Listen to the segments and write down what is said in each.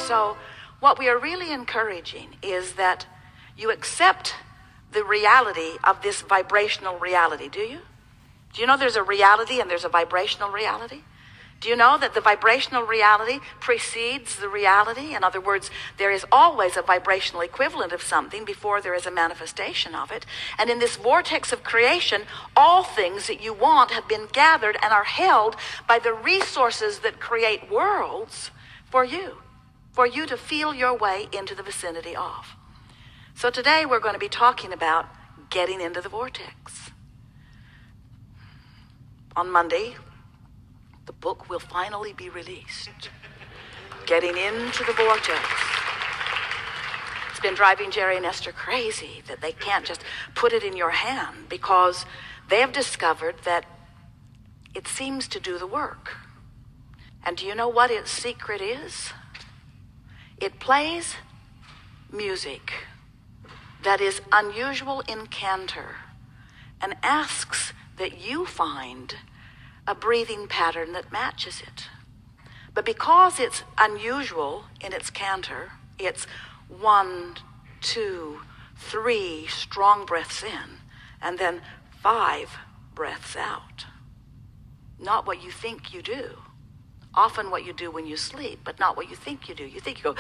So what we are really encouraging is that you accept the reality of this vibrational reality. Do you? Do you know there's a reality and there's a vibrational reality? Do you know that the vibrational reality precedes the reality? In other words, there is always a vibrational equivalent of something before there is a manifestation of it. And in this vortex of creation, all things that you want have been gathered and are held by the resources that create worlds for you to feel your way into the vicinity of. So today we're going to be talking about getting into the vortex. On Monday, the book will finally be released. Getting into the vortex. It's been driving Jerry and Esther crazy that they can't just put it in your hand because they have discovered that it seems to do the work. And do you know what its secret is? It plays music that is unusual in canter and asks that you find a breathing pattern that matches it. But because it's unusual in its canter, it's 1, 2, 3 strong breaths in, and then 5 breaths out. Not what you think you do. Often what you do when you sleep, but not what you think you do. You think you go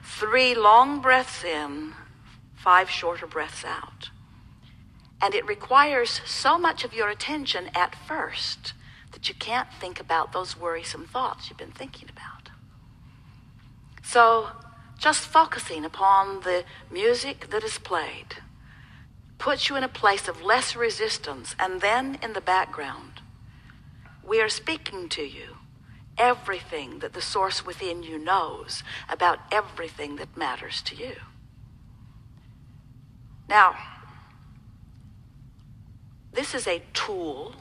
3 long breaths in, 5 shorter breaths out. And it requires so much of your attention at first that you can't think about those worrisome thoughts you've been thinking about. So just focusing upon the music that is played puts you in a place of less resistance. And then in the background, we are speaking to you everything that the source within you knows about everything that matters to you. Now, this is a tool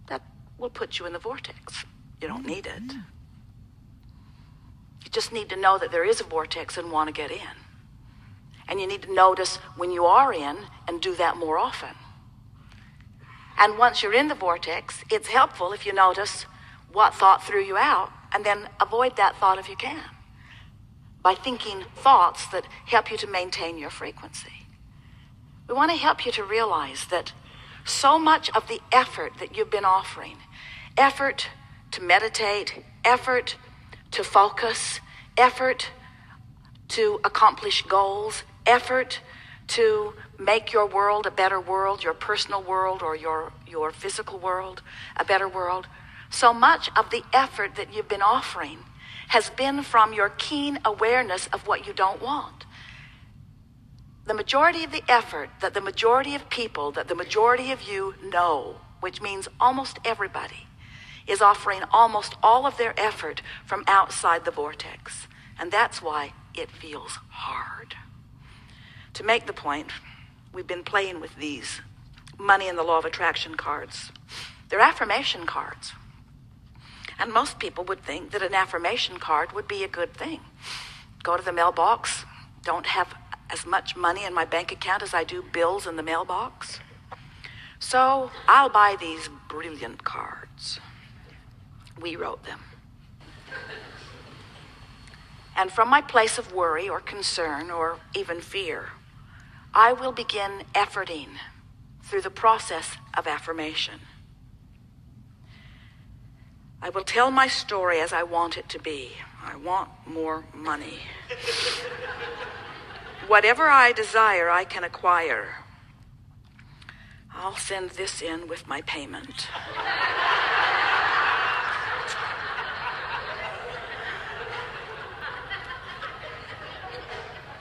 that will put you in the vortex. You don't need it. You just need to know that there is a vortex and want to get in. And you need to notice when you are in and do that more often. And once you're in the vortex, it's helpful if you notice what thought threw you out and then avoid that thought if you can by thinking thoughts that help you to maintain your frequency. We want to help you to realize that so much of the effort that you've been offering, effort to meditate, effort to focus, effort to accomplish goals, effort to make your world a better world, your personal world or your physical world a better world, so much of the effort that you've been offering has been from your keen awareness of what you don't want. The majority of the effort that the majority of people, that the majority of you know, which means almost everybody, is offering almost all of their effort from outside the vortex. And that's why it feels hard. To make the point, we've been playing with these money and the law of attraction cards. They're affirmation cards. And most people would think that an affirmation card would be a good thing. Go to the mailbox, don't have as much money in my bank account as I do bills in the mailbox. So I'll buy these brilliant cards. We wrote them. And from my place of worry or concern or even fear, I will begin efforting through the process of affirmation. I will tell my story as I want it to be. I want more money. Whatever I desire, I can acquire. I'll send this in with my payment.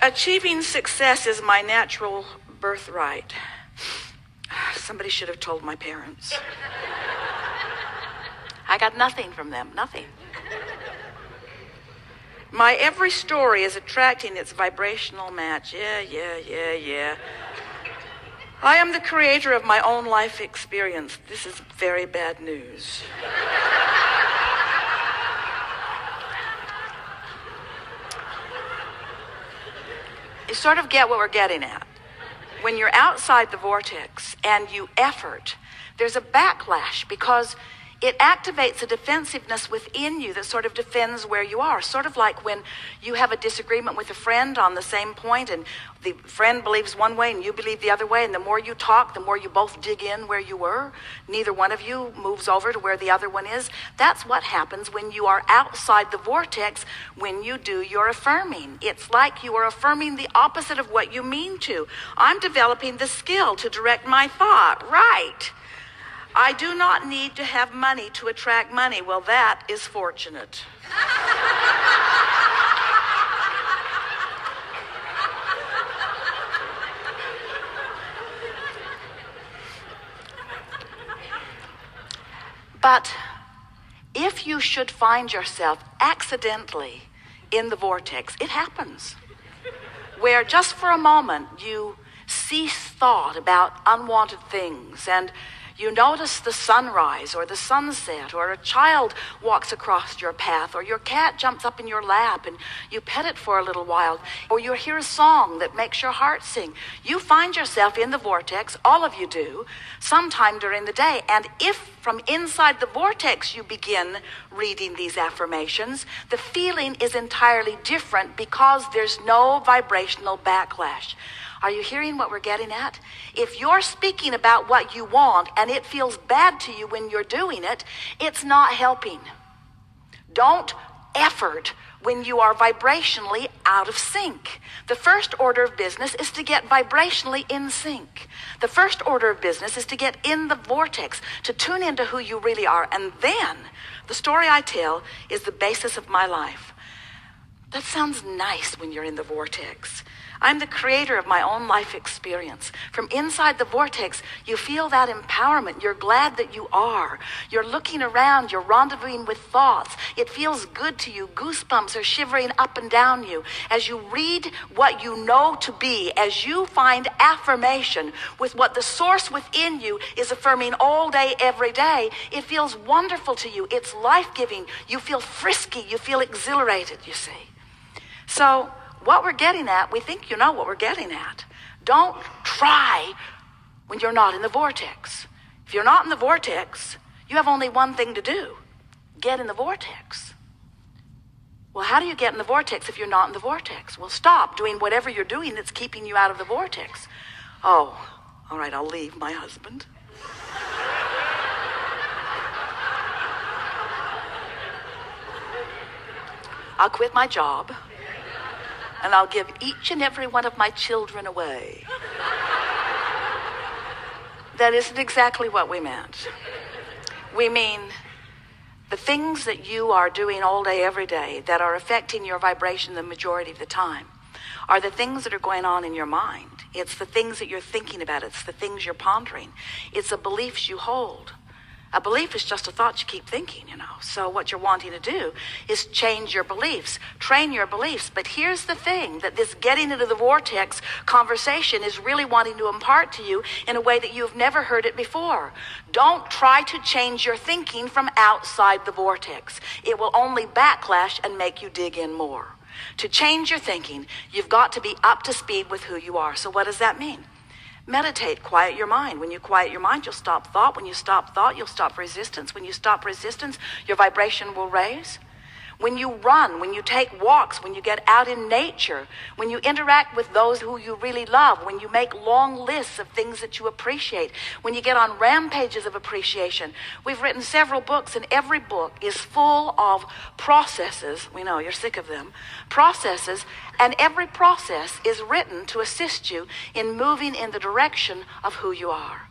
Achieving success is my natural birthright. Somebody should have told my parents. I got nothing from them, nothing. My every story is attracting its vibrational match. Yeah. I am the creator of my own life experience. This is very bad news. You sort of get what we're getting at. When you're outside the vortex and you effort, there's a backlash because it activates a defensiveness within you that sort of defends where you are. Sort of like when you have a disagreement with a friend on the same point, and the friend believes one way and you believe the other way, and the more you talk, the more you both dig in where you were. Neither one of you moves over to where the other one is. That's what happens when you are outside the vortex, when you do your affirming. It's like you are affirming the opposite of what you mean to. I'm developing the skill to direct my thought. Right. I do not need to have money to attract money. Well, that is fortunate. But if you should find yourself accidentally in the vortex, it happens, where just for a moment you cease thought about unwanted things, and you notice the sunrise or the sunset, or a child walks across your path, or your cat jumps up in your lap and you pet it for a little while, or you hear a song that makes your heart sing. You find yourself in the vortex, all of you do, sometime during the day. And if from inside the vortex you begin reading these affirmations, the feeling is entirely different because there's no vibrational backlash. Are you hearing what we're getting at? If you're speaking about what you want and it feels bad to you when you're doing it, it's not helping. Don't effort when you are vibrationally out of sync. The first order of business is to get vibrationally in sync. The first order of business is to get in the vortex, to tune into who you really are. And then the story I tell is the basis of my life. That sounds nice when you're in the vortex. I'm the creator of my own life experience. From inside the vortex, you feel that empowerment. You're glad that you are. You're looking around. You're rendezvousing with thoughts. It feels good to you. Goosebumps are shivering up and down you. As you read what you know to be, as you find affirmation with what the source within you is affirming all day, every day, it feels wonderful to you. It's life-giving. You feel frisky. You feel exhilarated, you see. So what we're getting at, we think you know what we're getting at. Don't try when you're not in the vortex. If you're not in the vortex, you have only one thing to do. Get in the vortex. Well, how do you get in the vortex if you're not in the vortex? Well, stop doing whatever you're doing that's keeping you out of the vortex. Oh, all right, I'll leave my husband. I'll quit my job. And I'll give each and every one of my children away. That isn't exactly what we meant. We mean the things that you are doing all day, every day, that are affecting your vibration the majority of the time, are the things that are going on in your mind. It's the things that you're thinking about. It's the things you're pondering. It's the beliefs you hold. A belief is just a thought you keep thinking, you know. So what you're wanting to do is change your beliefs, train your beliefs. But here's the thing, that this getting into the vortex conversation is really wanting to impart to you in a way that you've never heard it before. Don't try to change your thinking from outside the vortex. It will only backlash and make you dig in more. To change your thinking, you've got to be up to speed with who you are. So what does that mean? Meditate, quiet your mind. When you quiet your mind, you'll stop thought. When you stop thought, you'll stop resistance. When you stop resistance, your vibration will raise. When you run, when you take walks, when you get out in nature, when you interact with those who you really love, when you make long lists of things that you appreciate, when you get on rampages of appreciation. We've written several books, and every book is full of processes. We know you're sick of them. Processes, and every process is written to assist you in moving in the direction of who you are.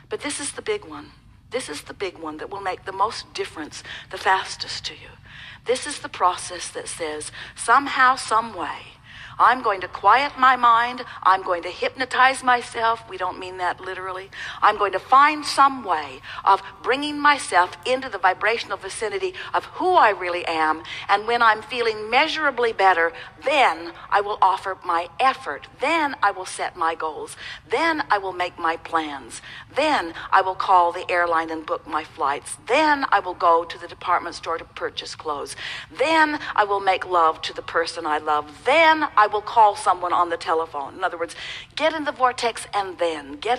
But this is the big one. This is the big one that will make the most difference the fastest to you. This is the process that says, somehow, some way, I'm going to quiet my mind. I'm going to hypnotize myself. We don't mean that literally. I'm going to find some way of bringing myself into the vibrational vicinity of who I really am. And when I'm feeling measurably better, then I will offer my effort. Then I will set my goals. Then I will make my plans. Then I will call the airline and book my flights. Then I will go to the department store to purchase clothes. Then I will make love to the person I love. Then I will call someone on the telephone. In other words, get in the vortex and then get